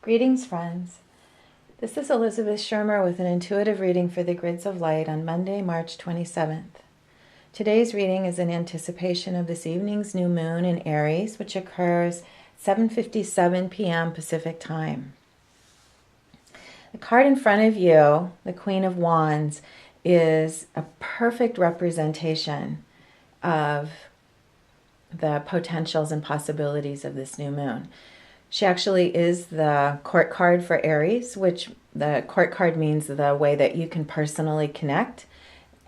Greetings, friends. This is Elizabeth Schermer with an intuitive reading for the Grids of Light on Monday, March 27th. Today's reading is in anticipation of this evening's new moon in Aries, which occurs 7:57 p.m. Pacific Time. The card in front of you, the Queen of Wands, is a perfect representation of the potentials and possibilities of this new moon. She actually is the court card for Aries, which the court card means the way that you can personally connect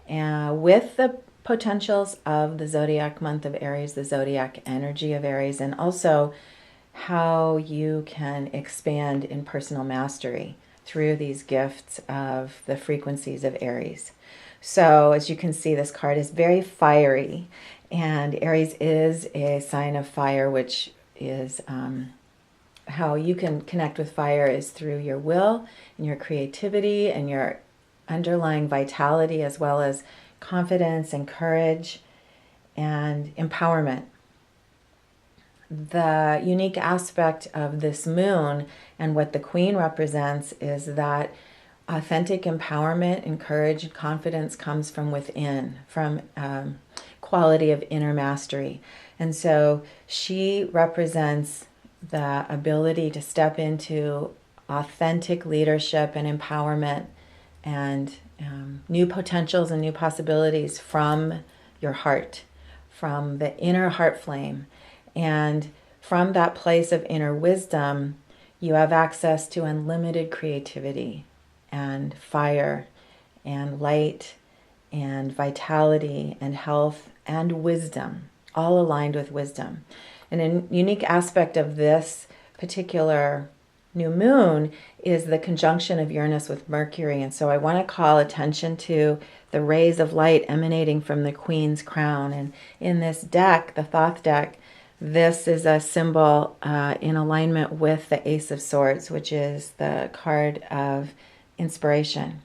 with the potentials of the zodiac month of Aries, the zodiac energy of Aries, and also how you can expand in personal mastery through these gifts of the frequencies of Aries. So as you can see, this card is very fiery, and Aries is a sign of fire, which is how you can connect with fire is through your will and your creativity and your underlying vitality, as well as confidence and courage and empowerment. The unique aspect of this moon and what the Queen represents is that authentic empowerment and courage and confidence comes from within, from quality of inner mastery. And so she represents the ability to step into authentic leadership and empowerment and new potentials and new possibilities from your heart, from the inner heart flame. And from that place of inner wisdom, you have access to unlimited creativity and fire and light and vitality and health and wisdom, all aligned with wisdom. And a unique aspect of this particular new moon is the conjunction of Uranus with Mercury. And so I want to call attention to the rays of light emanating from the Queen's crown. And in this deck, the Thoth deck, this is a symbol in alignment with the Ace of Swords, which is the card of inspiration.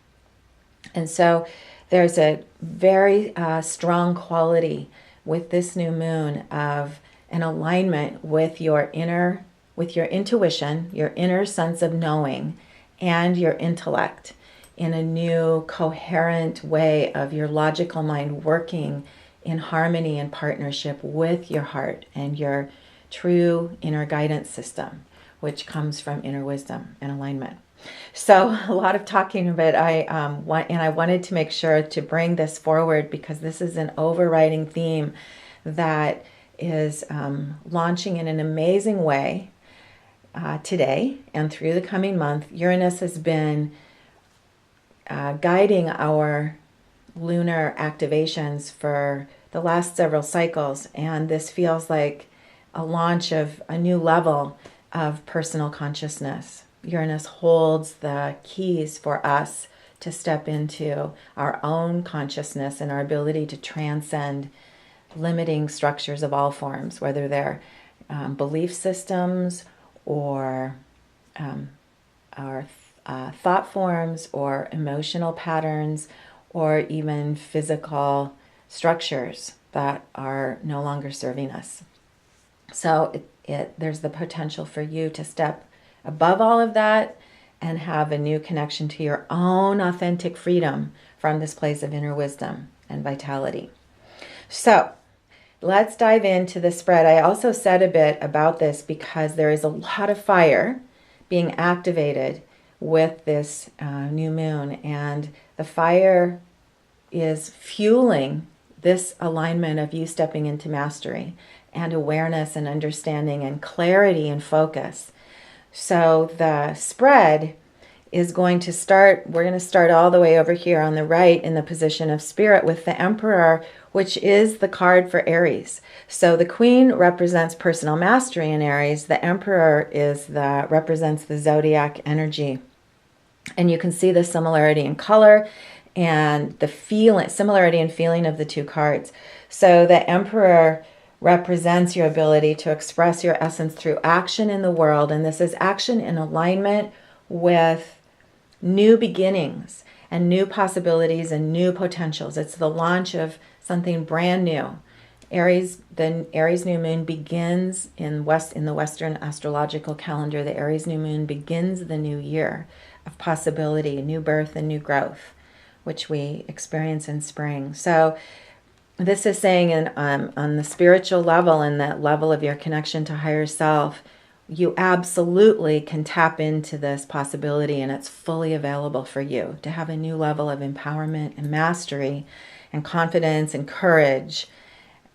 And so there's a very strong quality with this new moon of an alignment with your intuition, your inner sense of knowing, and your intellect in a new coherent way of your logical mind working in harmony and partnership with your heart and your true inner guidance system, which comes from inner wisdom and alignment. So a lot of talking, but I wanted to make sure to bring this forward because this is an overriding theme that is launching in an amazing way today and through the coming month. Uranus has been guiding our lunar activations for the last several cycles, and this feels like a launch of a new level of personal consciousness. Uranus holds the keys for us to step into our own consciousness and our ability to transcend limiting structures of all forms, whether they're belief systems or our thought forms or emotional patterns or even physical structures that are no longer serving us. So there's the potential for you to step above all of that and have a new connection to your own authentic freedom from this place of inner wisdom and vitality. So let's dive into the spread. I also said a bit about this because there is a lot of fire being activated with this new moon, and the fire is fueling this alignment of you stepping into mastery and awareness and understanding and clarity and focus. So the spread is going to start, we're going to start all the way over here on the right in the position of spirit with the Emperor, which is the card for Aries. So the Queen represents personal mastery in Aries. The Emperor represents the zodiac energy. And you can see the similarity in color and the similarity in feeling of the two cards. So the Emperor represents your ability to express your essence through action in the world. And this is action in alignment with new beginnings and new possibilities and new potentials. It's the launch of something brand new The Aries new moon begins in the Western astrological calendar. The Aries new moon begins the new year of possibility, new birth, and new growth, which we experience in spring. So this is saying on the spiritual level and that level of your connection to higher self, you absolutely can tap into this possibility, and it's fully available for you to have a new level of empowerment and mastery and confidence and courage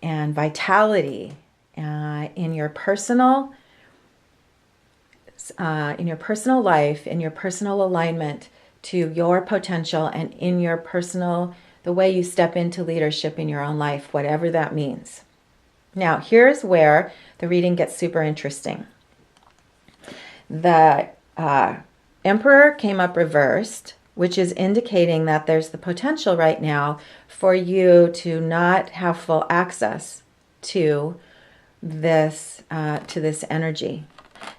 and vitality in your personal life, in your personal alignment to your potential, and in your personal, the way you step into leadership in your own life, whatever that means. Now, here's where the reading gets super interesting. The Emperor came up reversed, which is indicating that there's the potential right now for you to not have full access to this energy.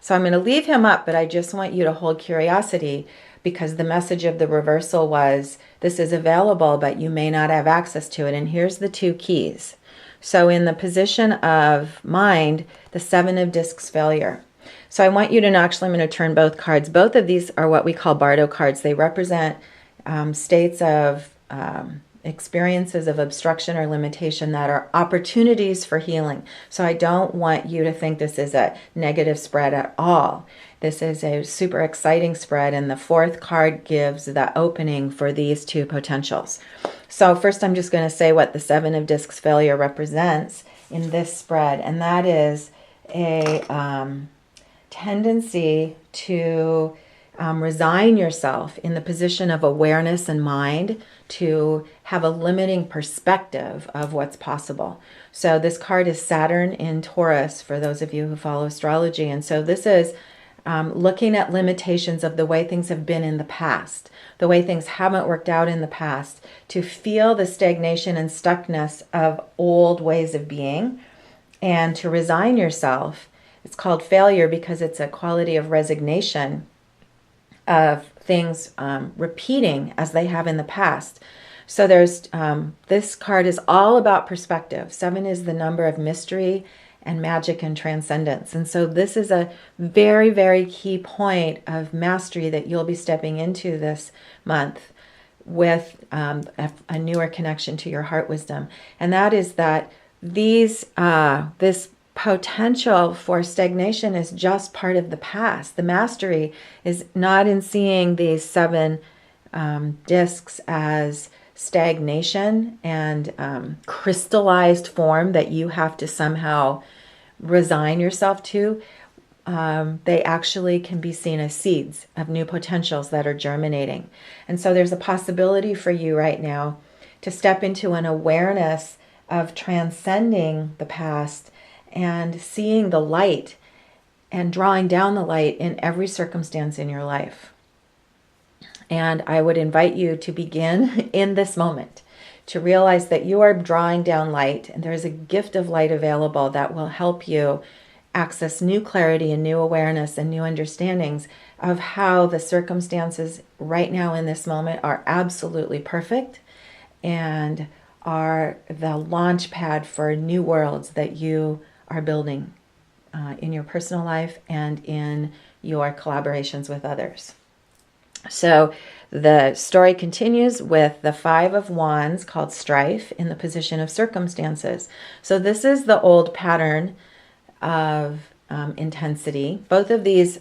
So I'm going to leave him up, but I just want you to hold curiosity, because the message of the reversal was, this is available, but you may not have access to it. And here's the two keys. So in the position of mind, the Seven of Discs, failure. So I want you to know, actually I'm going to turn both cards. Both of these are what we call Bardo cards. They represent states of experiences of obstruction or limitation that are opportunities for healing. So I don't want you to think this is a negative spread at all. This is a super exciting spread, and the fourth card gives the opening for these two potentials. So first I'm just going to say what the Seven of Discs failure represents in this spread, and that is a tendency to resign yourself in the position of awareness and mind to have a limiting perspective of what's possible. So this card is Saturn in Taurus, for those of you who follow astrology. And so this is looking at limitations of the way things have been in the past, the way things haven't worked out in the past, to feel the stagnation and stuckness of old ways of being, and to resign yourself. It's called failure because it's a quality of resignation of things repeating as they have in the past. So there's this card is all about perspective. 7 is the number of mystery and magic and transcendence. And so this is a very, very key point of mastery that you'll be stepping into this month with a newer connection to your heart wisdom. And that is that this potential for stagnation is just part of the past. The mastery is not in seeing these 7 discs as stagnation and crystallized form that you have to somehow resign yourself to. They actually can be seen as seeds of new potentials that are germinating. And so there's a possibility for you right now to step into an awareness of transcending the past and seeing the light and drawing down the light in every circumstance in your life. And I would invite you to begin in this moment to realize that you are drawing down light, and there's a gift of light available that will help you access new clarity and new awareness and new understandings of how the circumstances right now in this moment are absolutely perfect and are the launch pad for new worlds that you are building in your personal life and in your collaborations with others. So the story continues with the 5 of Wands, called strife, in the position of circumstances. So this is the old pattern of intensity. Both of these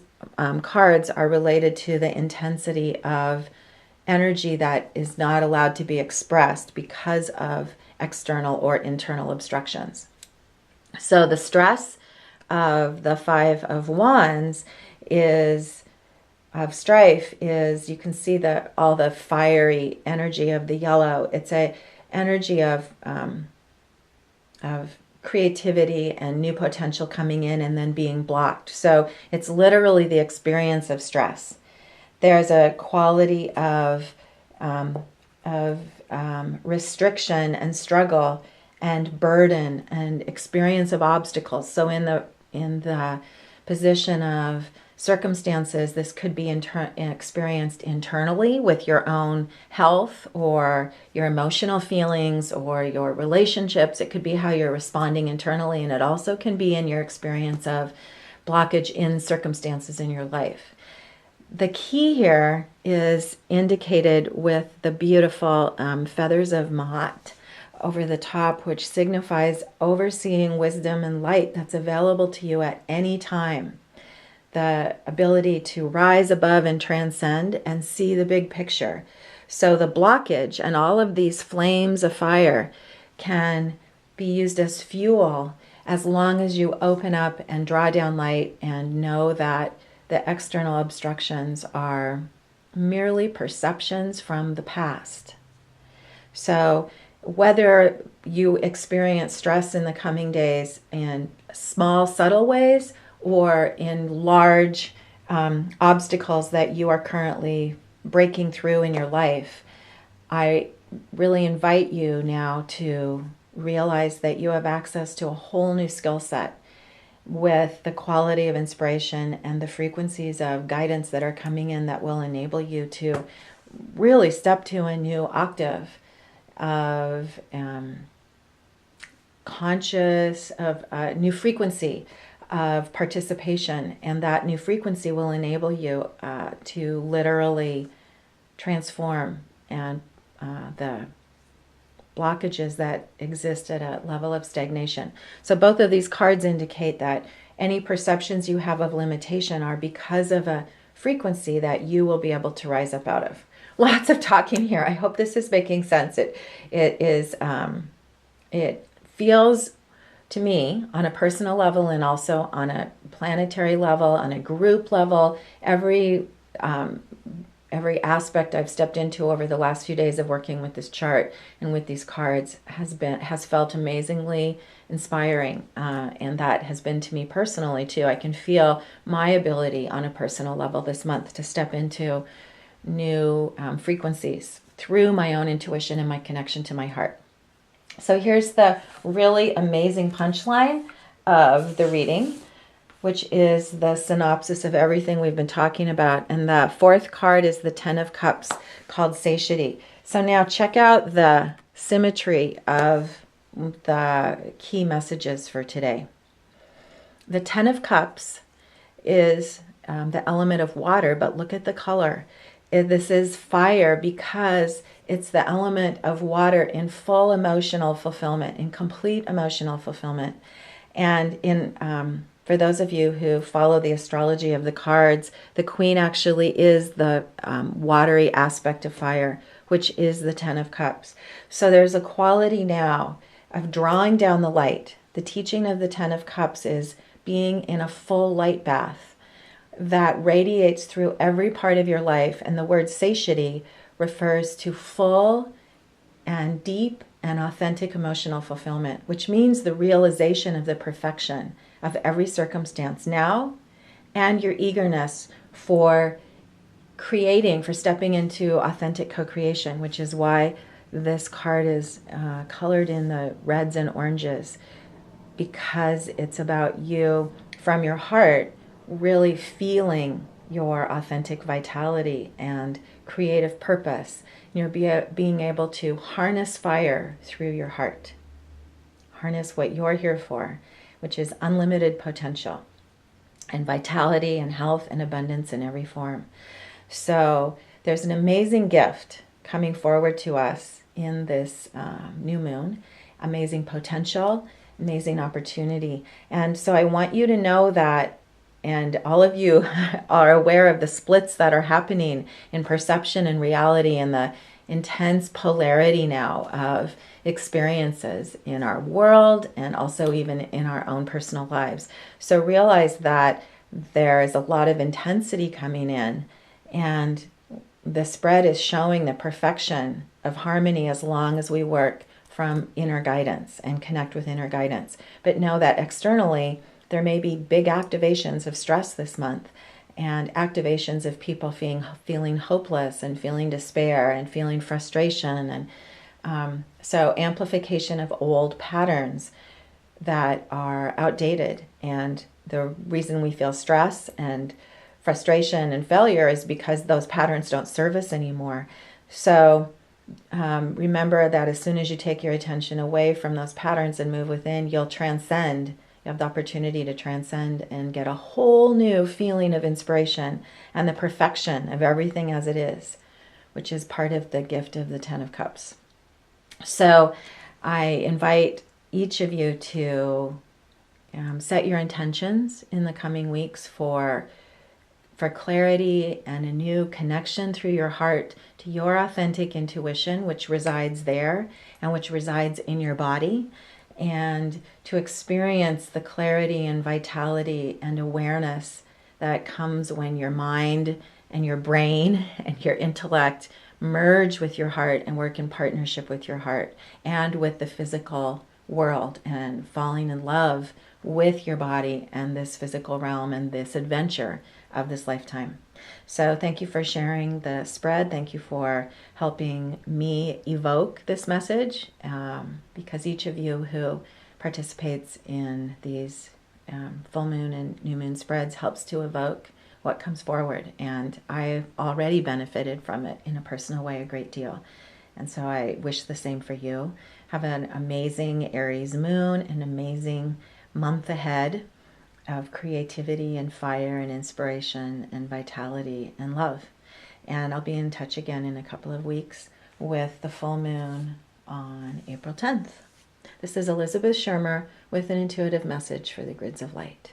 cards are related to the intensity of energy that is not allowed to be expressed because of external or internal obstructions. So the stress of the 5 of Wands of strife is, you can see all the fiery energy of the yellow. It's a energy of creativity and new potential coming in and then being blocked. So it's literally the experience of stress. There's a quality of restriction and struggle and burden and experience of obstacles. So in the position of circumstances. This could be experienced internally with your own health or your emotional feelings or your relationships. It could be how you're responding internally, and it also can be in your experience of blockage in circumstances in your life. The key here is indicated with the beautiful feathers of Maat over the top, which signifies overseeing wisdom and light that's available to you at any time. The ability to rise above and transcend and see the big picture. So the blockage and all of these flames of fire can be used as fuel as long as you open up and draw down light and know that the external obstructions are merely perceptions from the past. So whether you experience stress in the coming days in small, subtle ways or in large obstacles that you are currently breaking through in your life, I really invite you now to realize that you have access to a whole new skill set with the quality of inspiration and the frequencies of guidance that are coming in that will enable you to really step to a new octave of new frequency of participation, and that new frequency will enable you to literally transform and the blockages that exist at a level of stagnation. So both of these cards indicate that any perceptions you have of limitation are because of a frequency that you will be able to rise up out of. Lots of talking here. I hope this is making sense. It feels to me on a personal level and also on a planetary level, on a group level, every aspect I've stepped into over the last few days of working with this chart and with these cards has felt amazingly inspiring, and that has been to me personally too. I can feel my ability on a personal level this month to step into new frequencies through my own intuition and my connection to my heart. So here's the really amazing punchline of the reading, which is the synopsis of everything we've been talking about. And the fourth card is the Ten of Cups, called Satiety. So now check out the symmetry of the key messages for today. The Ten of Cups is the element of water, but look at the color. This is fire because it's the element of water in full emotional fulfillment, in complete emotional fulfillment. And for those of you who follow the astrology of the cards, the Queen actually is the watery aspect of fire, which is the Ten of Cups. So there's a quality now of drawing down the light. The teaching of the Ten of Cups is being in a full light bath that radiates through every part of your life. And the word satiety refers to full and deep and authentic emotional fulfillment, which means the realization of the perfection of every circumstance now, and your eagerness for creating, for stepping into authentic co-creation, which is why this card is colored in the reds and oranges, because it's about you from your heart really feeling your authentic vitality and creative purpose. Being able to harness fire through your heart. Harness what you're here for, which is unlimited potential and vitality and health and abundance in every form. So there's an amazing gift coming forward to us in this new moon. Amazing potential, amazing opportunity. And so I want you to know that, and all of you are aware of the splits that are happening in perception and reality and the intense polarity now of experiences in our world and also even in our own personal lives. So realize that there is a lot of intensity coming in, and the spread is showing the perfection of harmony as long as we work from inner guidance and connect with inner guidance. But know that externally, there may be big activations of stress this month, and activations of people feeling hopeless and feeling despair and feeling frustration. And so amplification of old patterns that are outdated. And the reason we feel stress and frustration and failure is because those patterns don't serve us anymore. So remember that as soon as you take your attention away from those patterns and move within, you'll transcend. You have the opportunity to transcend and get a whole new feeling of inspiration and the perfection of everything as it is, which is part of the gift of the Ten of Cups. So I invite each of you to set your intentions in the coming weeks for clarity and a new connection through your heart to your authentic intuition, which resides there and which resides in your body, and to experience the clarity and vitality and awareness that comes when your mind and your brain and your intellect merge with your heart and work in partnership with your heart and with the physical world, and falling in love with your body and this physical realm and this adventure of this lifetime. So thank you for sharing the spread. Thank you for helping me evoke this message, because each of you who participates in these full moon and new moon spreads helps to evoke what comes forward. And I've already benefited from it in a personal way a great deal. And so I wish the same for you. Have an amazing Aries moon, an amazing month ahead of creativity and fire and inspiration and vitality and love. And I'll be in touch again in a couple of weeks with the full moon on April 10th. This is Elizabeth Schermer with an intuitive message for the Grids of Light.